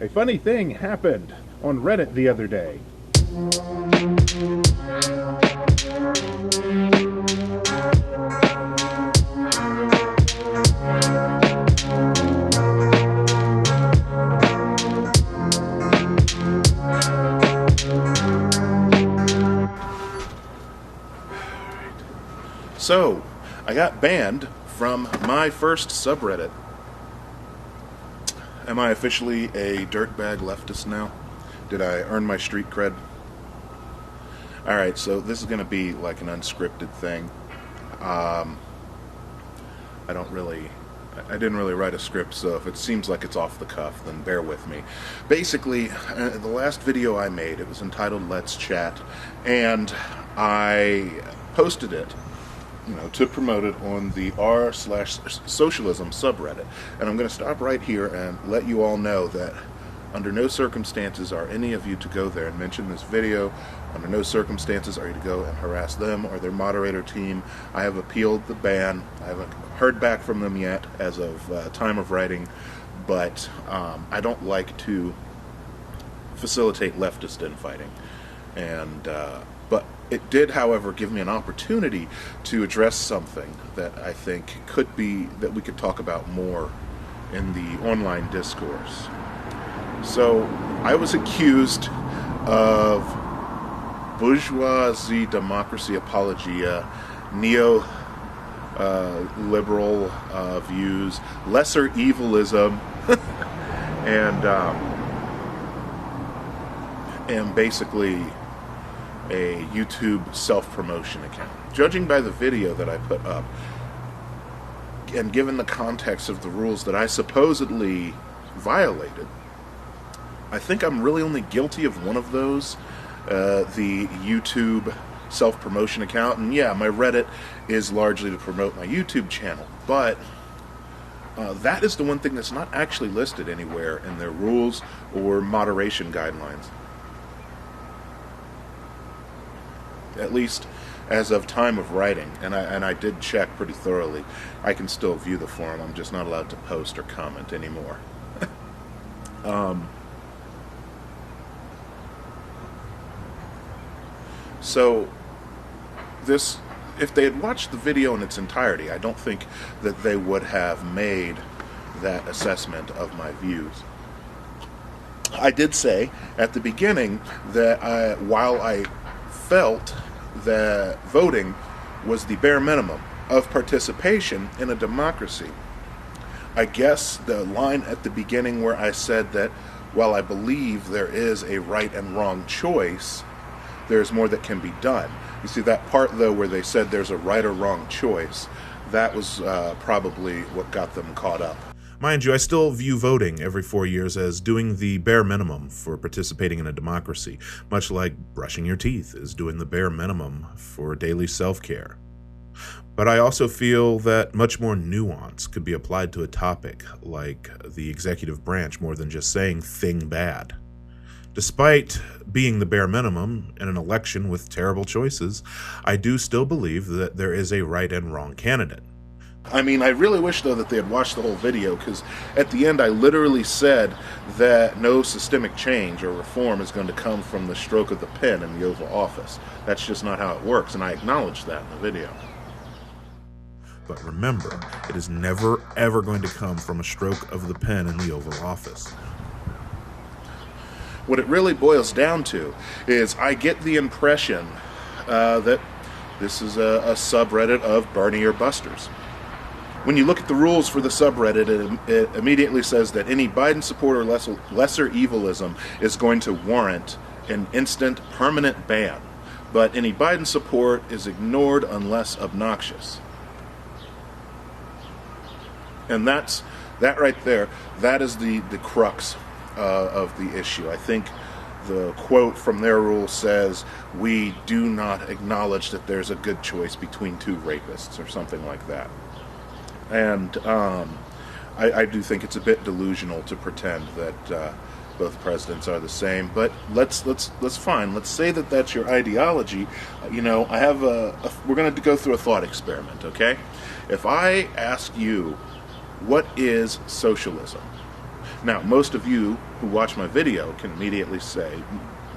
A funny thing happened on Reddit the other day. So, I got banned from my first subreddit. Am I officially a dirtbag leftist now? Did I earn my street cred? Alright, so this is going to be like an unscripted thing. I didn't really write a script, so if it seems like it's off the cuff, then bear with me. Basically, the last video I made, it was entitled Let's Chat, and I posted it, to promote it on the r/socialism subreddit. And I'm going to stop right here and let you all know that under no circumstances are any of you to go there and mention this video. Under no circumstances are you to go and harass them or their moderator team. I have appealed the ban. I haven't heard back from them yet as of time of writing, but I don't like to facilitate leftist infighting. But it did, however, give me an opportunity to address something that I think that we could talk about more in the online discourse. So, I was accused of bourgeoisie democracy apologia, neo-liberal views, lesser evilism, and basically a YouTube self-promotion account. Judging by the video that I put up, and given the context of the rules that I supposedly violated, I think I'm really only guilty of one of those, the YouTube self-promotion account. And yeah, my Reddit is largely to promote my YouTube channel, but that is the one thing that's not actually listed anywhere in their rules or moderation guidelines. At least as of time of writing, and I did check pretty thoroughly. I can still view the forum, I'm just not allowed to post or comment anymore. So, if they had watched the video in its entirety, I don't think that they would have made that assessment of my views. I did say at the beginning that while I felt that voting was the bare minimum of participation in a democracy, I guess the line at the beginning where I said that while I believe there is a right and wrong choice, there's more that can be done. You see, that part, though, where they said there's a right or wrong choice, that was probably what got them caught up. Mind you, I still view voting every 4 years as doing the bare minimum for participating in a democracy, much like brushing your teeth is doing the bare minimum for daily self-care. But I also feel that much more nuance could be applied to a topic like the executive branch more than just saying thing bad. Despite being the bare minimum in an election with terrible choices, I do still believe that there is a right and wrong candidate. I mean, I really wish, though, that they had watched the whole video, because at the end I literally said that no systemic change or reform is going to come from the stroke of the pen in the Oval Office. That's just not how it works, and I acknowledged that in the video. But remember, it is never, ever going to come from a stroke of the pen in the Oval Office. What it really boils down to is I get the impression that this is a subreddit of Bernie or Busters. When you look at the rules for the subreddit, it immediately says that any Biden support or lesser evilism is going to warrant an instant permanent ban, but any Biden support is ignored unless obnoxious. And that right there, that is the crux of the issue. I think the quote from their rule says, "We do not acknowledge that there's a good choice between two rapists," or something like that. And I do think it's a bit delusional to pretend that both presidents are the same. But let's fine. Let's say that that's your ideology. I have we're going to go through a thought experiment. Okay, if I ask you, what is socialism? Now, most of you who watch my video can immediately say,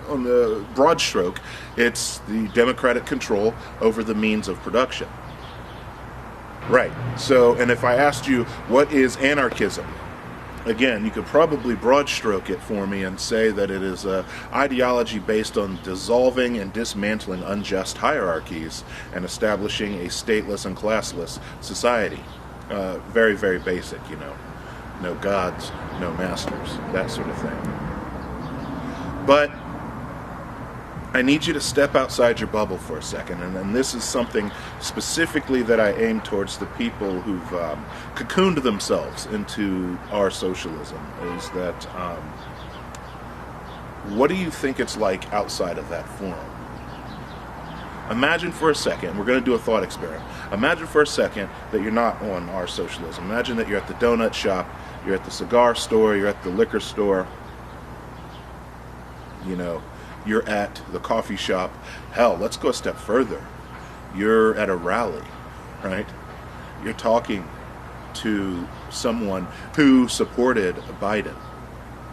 on the broad stroke, it's the democratic control over the means of production. Right. So, and if I asked you, what is anarchism? Again, you could probably broad stroke it for me and say that it is an ideology based on dissolving and dismantling unjust hierarchies and establishing a stateless and classless society. Very, very basic, you know. No gods, no masters, that sort of thing. But I need you to step outside your bubble for a second, and this is something specifically that I aim towards the people who've cocooned themselves into our socialism, is that what do you think it's like outside of that forum? Imagine for a second, we're going to do a thought experiment. Imagine for a second that you're not on our socialism. Imagine that you're at the donut shop, you're at the cigar store, you're at the liquor store, you know, you're at the coffee shop. Hell, let's go a step further. You're at a rally, right? You're talking to someone who supported Biden.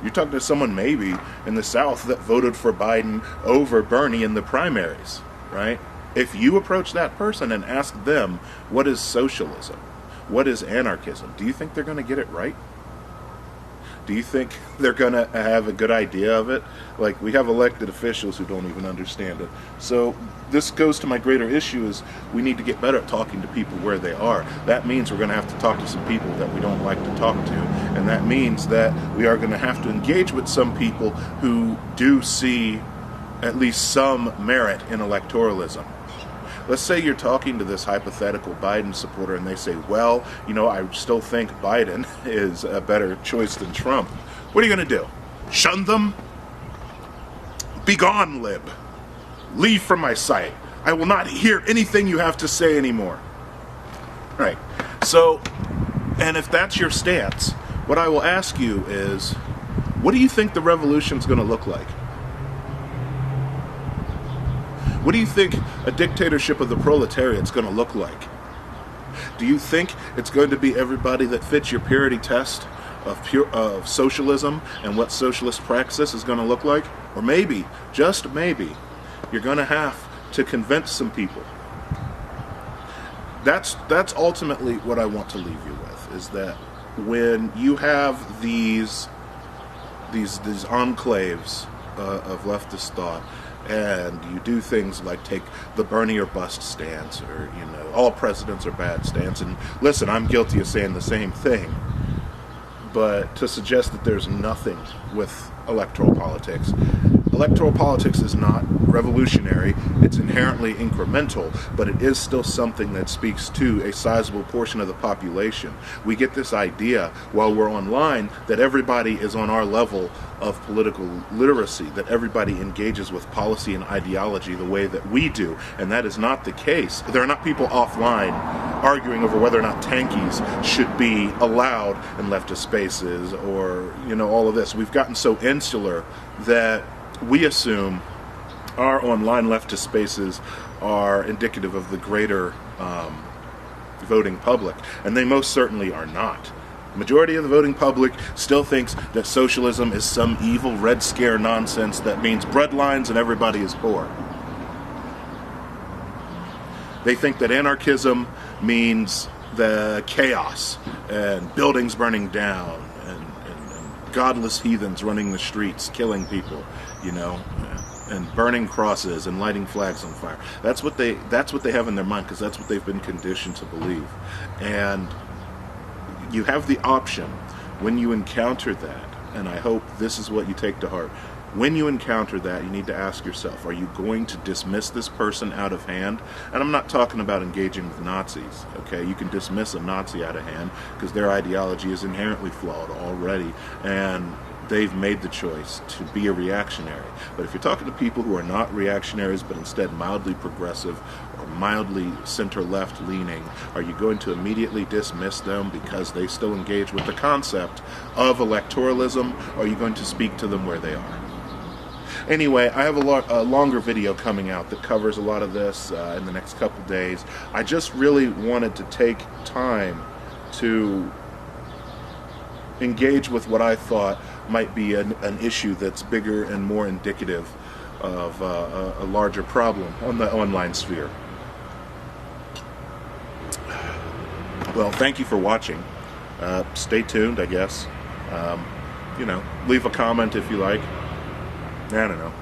You're talking to someone maybe in the South that voted for Biden over Bernie in the primaries, right? If you approach that person and ask them, what is socialism? What is anarchism? Do you think they're going to get it right? Do you think they're going to have a good idea of it? Like, we have elected officials who don't even understand it. So this goes to my greater issue is we need to get better at talking to people where they are. That means we're going to have to talk to some people that we don't like to talk to. And that means that we are going to have to engage with some people who do see at least some merit in electoralism. Let's say you're talking to this hypothetical Biden supporter and they say, well, you know, I still think Biden is a better choice than Trump. What are you going to do? Shun them? Be gone, lib. Leave from my sight. I will not hear anything you have to say anymore. Right. So, and if that's your stance, what I will ask you is, what do you think the revolution is going to look like? What do you think a dictatorship of the proletariat is going to look like? Do you think it's going to be everybody that fits your purity test of socialism and what socialist praxis is going to look like? Or maybe, just maybe, you're going to have to convince some people. That's ultimately what I want to leave you with, is that when you have these enclaves of leftist thought, and you do things like take the Bernie or bust stance, or, you know, all presidents are bad stance. And listen, I'm guilty of saying the same thing. But to suggest that there's nothing with electoral politics is not revolutionary. It's inherently incremental, but it is still something that speaks to a sizable portion of the population. We get this idea while we're online that everybody is on our level of political literacy, that everybody engages with policy and ideology the way that we do, and that is not the case. There are not people offline arguing over whether or not tankies should be allowed in leftist spaces, or, you know, all of this. We've gotten so insular that we assume our online leftist spaces are indicative of the greater voting public, and they most certainly are not. The majority of the voting public still thinks that socialism is some evil Red Scare nonsense that means breadlines and everybody is poor. They think that anarchism means the chaos and buildings burning down and godless heathens running the streets, killing people, you know, and burning crosses and lighting flags on fire. That's what they have in their mind, because that's what they've been conditioned to believe. And you have the option when you encounter that, and I hope this is what you take to heart. When you encounter that, you need to ask yourself, are you going to dismiss this person out of hand? And I'm not talking about engaging with Nazis, okay? You can dismiss a Nazi out of hand because their ideology is inherently flawed already, and they've made the choice to be a reactionary. But if you're talking to people who are not reactionaries, but instead mildly progressive or mildly center-left leaning, are you going to immediately dismiss them because they still engage with the concept of electoralism, or are you going to speak to them where they are? Anyway, I have a longer video coming out that covers a lot of this in the next couple days. I just really wanted to take time to engage with what I thought might be an issue that's bigger and more indicative of a larger problem on the online sphere. Well, thank you for watching. Stay tuned, I guess. Leave a comment if you like. I don't know.